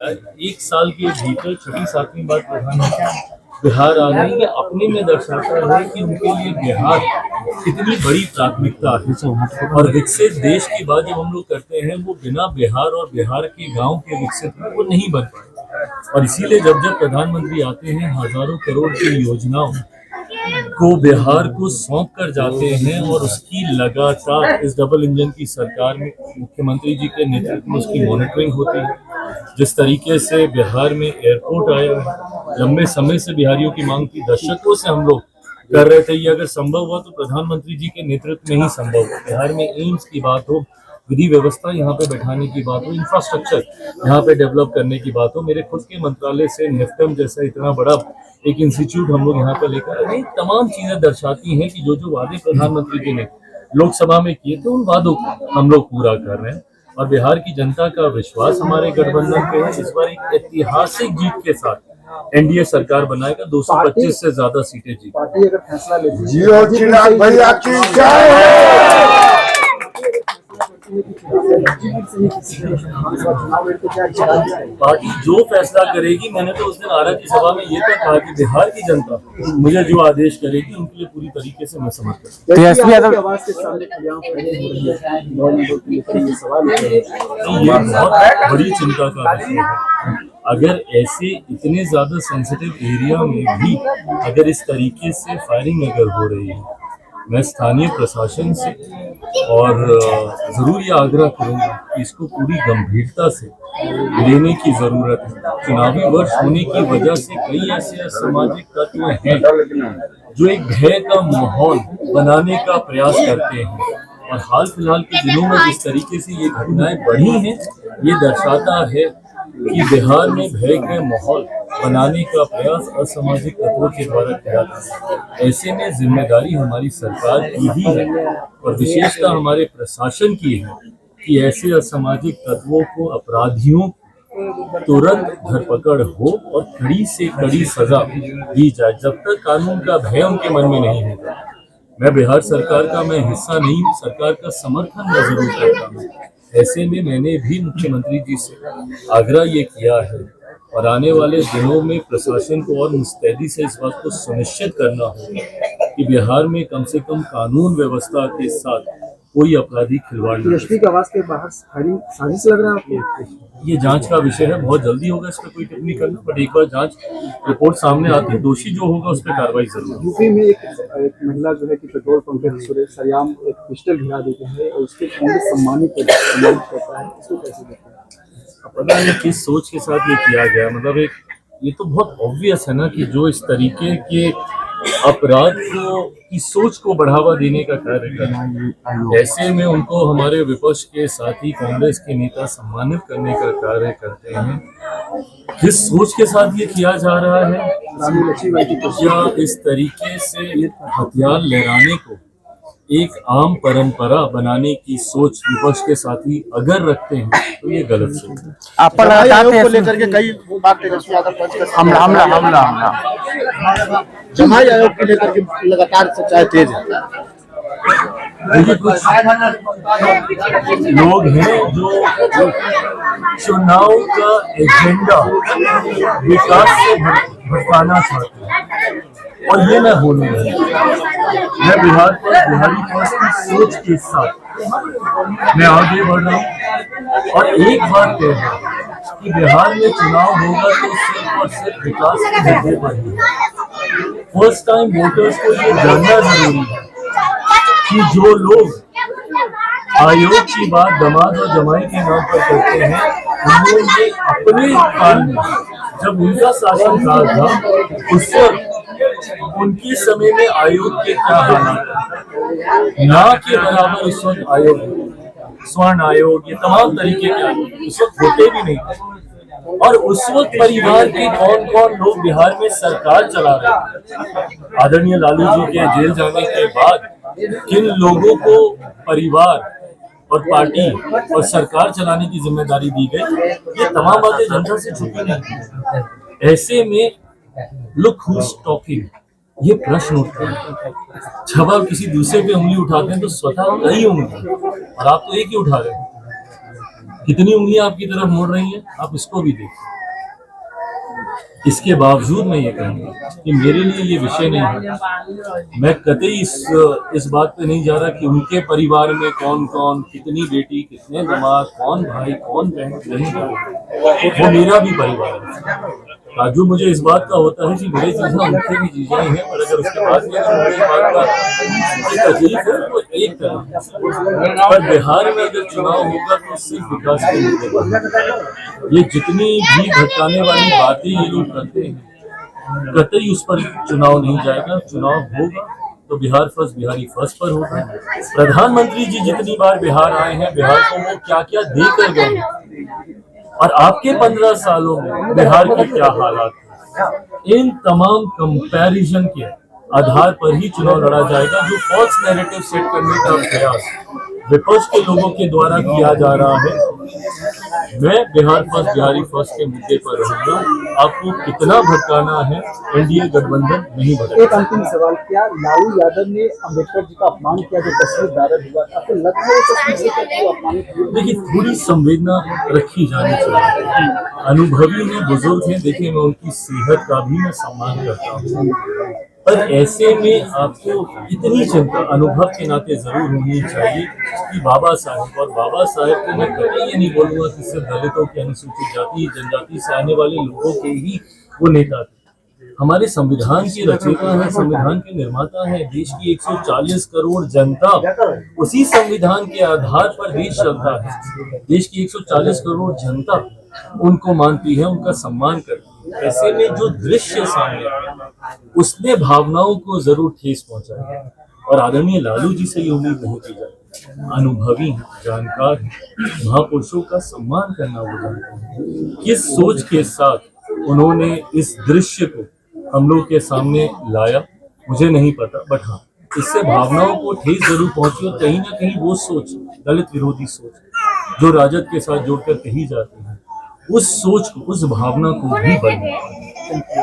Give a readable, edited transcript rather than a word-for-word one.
एक साल के भीतर छठी सातवीं बार प्रधानमंत्री बिहार आ रहे हैं। ये अपने में दर्शाता है कि उनके लिए बिहार कितनी बड़ी प्राथमिकता है। और विकसित देश की बात जब हम लोग करते हैं, वो बिना बिहार और बिहार के गांव के विकसित वो नहीं बन पाए। और इसीलिए जब जब प्रधानमंत्री आते हैं, हजारों करोड़ की योजनाओं को बिहार को सौंप कर जाते हैं और उसकी लगातार इस डबल इंजन की सरकार में मुख्यमंत्री जी के नेतृत्व में उसकी मॉनिटरिंग होती है। जिस तरीके से बिहार में एयरपोर्ट आया है, लंबे समय से बिहारियों की मांग थी, दशकों से हम लोग कर रहे थे। ये अगर संभव हुआ तो प्रधानमंत्री जी के नेतृत्व में ही संभव हुआ। बिहार में एम्स की बात हो, विधि व्यवस्था यहाँ पे बैठाने की बात हो, इंफ्रास्ट्रक्चर यहाँ पे डेवलप करने की बात हो, मेरे खुद के मंत्रालय से नेफ्टम जैसा इतना बड़ा एक इंस्टीट्यूट हम लोग यहाँ पे लेकर आए, तमाम चीजें दर्शाती हैं कि जो जो वादे प्रधानमंत्री जी ने लोकसभा में किए थे, उन वादों को हम लोग पूरा कर रहे हैं। और बिहार की जनता का विश्वास हमारे गठबंधन पे है। इस बार एक ऐतिहासिक जीत के साथ एनडीए सरकार बनाएगा, 225 से ज्यादा सीटें जीत। पार्टी अगर फैसला लेती है, पार्टी जो फैसला करेगी, मैंने तो उस दिन आरा की सभा में ये तक कहा कि बिहार की जनता मुझे जो आदेश करेगी उनके लिए पूरी तरीके से मैं समर्थन ये बहुत बड़ी चिंता का विषय है। अगर ऐसे इतने ज्यादा सेंसिटिव एरिया में भी अगर इस तरीके से फायरिंग अगर हो रही है, मैं स्थानीय प्रशासन से और जरूर ये आग्रह करूंगा कि इसको पूरी गंभीरता से लेने की जरूरत है। चुनावी वर्ष होने की वजह से कई ऐसे असामाजिक तत्व हैं जो एक भय का माहौल बनाने का प्रयास करते हैं। और हाल फिलहाल के दिनों में जिस तरीके से ये घटनाएं बढ़ी हैं, ये दर्शाता है कि बिहार में भय का माहौल बनाने का प्रयास असामाजिक तत्वों के द्वारा किया जाता है। ऐसे में जिम्मेदारी हमारी सरकार की ही है और विशेषता हमारे प्रशासन की है कि ऐसे असामाजिक तत्वों को, अपराधियों तुरंत धरपकड़ हो और कड़ी से कड़ी सजा दी जाए, जब तक कानून का भय उनके मन में नहीं होगा। मैं बिहार सरकार का मैं हिस्सा नहीं हूँ, सरकार का समर्थन मैं जरूर करता हूँ। ऐसे में मैंने भी मुख्यमंत्री जी से आग्रह ये किया है और आने वाले दिनों में प्रशासन को और मुस्तैदी से इस बात को सुनिश्चित करना होगा कि बिहार में कम से कम कानून व्यवस्था के साथ कोई आपराधिक खिलवाड़ नहीं। के आवाज के बाहर साजिश लग रहा है आपको? ये जांच का विषय है, बहुत जल्दी होगा इस पर कोई टिप्पणी करना, बट एक बार जांच रिपोर्ट सामने आती है, दोषी जो होगा उस पर कार्रवाई जरूर। यूपी में एक महिला जो है कि पेट्रोल पंप पे सरेआम एक पिस्टल गिरा देते हैं और उसके कांग्रेस सम्मानित करता है, इसको कैसे देखते हैं? पता नहीं किस सोच के साथ ये किया गया। मतलब एक ये तो बहुत ऑब्वियस है ना कि जो इस तरीके के अपराध को की सोच को बढ़ावा देने का कार्य कर रहा है, ऐसे में उनको हमारे विपक्ष के साथी कांग्रेस के नेता सम्मानित करने का कार्य करते हैं। किस सोच के साथ ये किया जा रहा है? क्या इस तरीके से हथियार लहराने को एक आम परंपरा बनाने की सोच विपक्ष के साथी अगर रखते हैं तो ये गलत सोच है। आप को लेकर के कई बार तेजस्वी यादव हमला जमाई आयोग को लेकर के लगातार चर्चाएं तेज है। देखिए, कुछ लोग हैं जो चुनाव का एजेंडा विकास से भटकाना चाहते हैं और ये मैं बोलूँ, मैं बिहारी फर्स्ट की सोच के साथ मैं आगे बढ़ रहा हूँ। और एक बात तय है कि बिहार में चुनाव होगा तो सिर्फ और सिर्फ विकास के मुद्दे पर ही। फर्स्ट टाइम वोटर्स को ये जानना जरूरी है कि जो लोग आयोग की बात दामाद और जमाई के नाम पर करते हैं, उन्होंने अपने काल में जब उनका शासनकाल था उस वक्त उनके समय में आयोग के क्या हालात ना के बराबर उस वक्त आयोग, स्वर्ण आयोग, ये तमाम तरीके के आयोग उस वक्त होते भी नहीं थे। और उस वक्त परिवार के कौन कौन लोग बिहार में सरकार चला रहे थे। आदरणीय लालू जी के जेल जाने के बाद किन लोगों को परिवार और पार्टी और सरकार चलाने की जिम्मेदारी दी गई, ये तमाम बातें जनता से छुपी नहीं। ऐसे में लुक हुज टॉकिंग, ये प्रश्न उठता है। जब आप किसी दूसरे पे उंगली उठाते हैं तो स्वतः कई उंगली, और आप तो एक ही उठा रहे हैं। कितनी उंगलियां आपकी तरफ मुड़ रही हैं, आप इसको भी देखिए। इसके बावजूद मैं ये कहूँगा कि मेरे लिए ये विषय नहीं है। मैं कतई इस बात पे नहीं जा रहा कि उनके परिवार में कौन कौन, कितनी बेटी, कितने दामाद, कौन भाई, कौन बहन, नहीं है। वो मेरा भी परिवार है। काजू मुझे इस बात का होता है कि मेरे जीजा उनके भी जीजा ही हैं, पर अगर उसके बाद में अगर मुझे इस बात का तकलीफ है तो एक तरह। पर बिहार में अगर चुनाव होगा तो सिर्फ विकास के मुद्दे पर, ये जितनी भी भटकाने वाली बातें ये लोग करते हैं, कतई उस पर चुनाव नहीं जाएगा। चुनाव होगा तो बिहार फर्स्ट, बिहारी फर्स्ट पर होगा। प्रधानमंत्री जी जितनी बार बिहार आए हैं, बिहार को वो क्या क्या दे कर गए, और आपके 15 सालों में बिहार के क्या हालात हैं, इन तमाम कंपैरिजन के आधार पर ही चुनाव लड़ा जाएगा। जो फॉल्स नैरेटिव सेट करने का प्रयास विपक्ष के लोगों के द्वारा किया जा रहा है, मैं बिहार फर्स्ट, बिहारी फर्स्ट के मुद्दे पर रहूंगा। आपको कितना भटकाना है, एनडीए गठबंधन नहीं भटका। एक अंतिम सवाल, क्या लालू यादव ने अम्बेडकर जी का अपमान किया जो तस्वीर वायरल हुआ, आपको लगता है तस्वीर से क्या अपमानित हुआ? देखिए, थोड़ी संवेदना रखी जानी चाहिए। अनुभवी हैं, बुजुर्ग हैं, देखिए मैं उनकी सेहत का भी मैं सम्मान करता हूँ, पर ऐसे में आपको इतनी चिंता अनुभव के नाते जरूर होनी चाहिए कि बाबा साहेब, और बाबा साहेब को मैं कभी ये नहीं बोलूँगा कि सिर्फ दलितों के, अनुसूचित जाति जनजाति से आने वाले लोगों के ही वो नेता थे। हमारे संविधान के रचयिता है, संविधान के निर्माता है। देश की 140 करोड़ जनता उसी संविधान के आधार पर देश चलता है। देश की 140 करोड़ जनता उनको मानती है, उनका सम्मान करती है। ऐसे में जो दृश्य सामने आया उसने भावनाओं को जरूर ठेस पहुंचाई, और आदरणीय लालू जी से ये उम्मीद नहीं की जाती। अनुभवी हैं, जानकार हैं, महापुरुषों का सम्मान करना वो जानते हैं। किस सोच के साथ उन्होंने इस दृश्य को हम लोग के सामने लाया मुझे नहीं पता, बट हाँ, इससे भावनाओं को ठेस जरूर पहुंची, और कहीं ना कहीं वो सोच, दलित विरोधी सोच जो राजद के साथ जोड़कर कही जाती है, उस सोच को, उस भावना को भी बल मिला।